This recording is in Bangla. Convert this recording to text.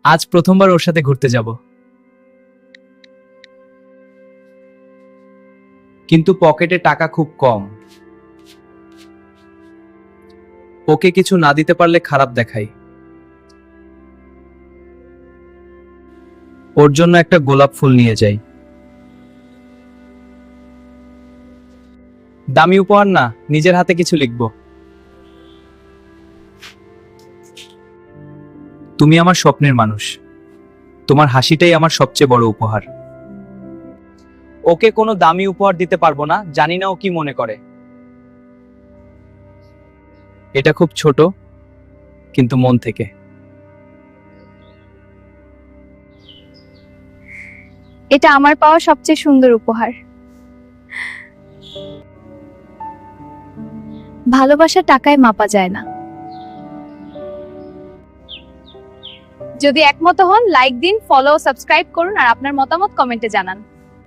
আজ প্রথমবার ওর সাথে ঘুরতে যাব, কিন্তু পকেটে টাকা খুব কম। ওকে কিছু না দিতে পারলে খারাপ দেখাই। ওর জন্য একটা গোলাপ ফুল নিয়ে যাই। দামি উপহার না, নিজের হাতে কিছু লিখব। তুমি আমার স্বপ্নের মানুষ, তোমার হাসিটাই আমার সবচেয়ে বড় উপহার। ওকে কোনো দামি উপহার দিতে পারবো না, জানি না ও কি মনে করে। এটা খুব ছোট, কিন্তু মন থেকে। এটা আমার পাওয়া সবচেয়ে সুন্দর উপহার। ভালোবাসা টাকায় মাপা যায় না। যদি একমত হন, লাইক দিন, ফলো ও সাবস্ক্রাইব করুন আর আপনার মতামত কমেন্টে জানান।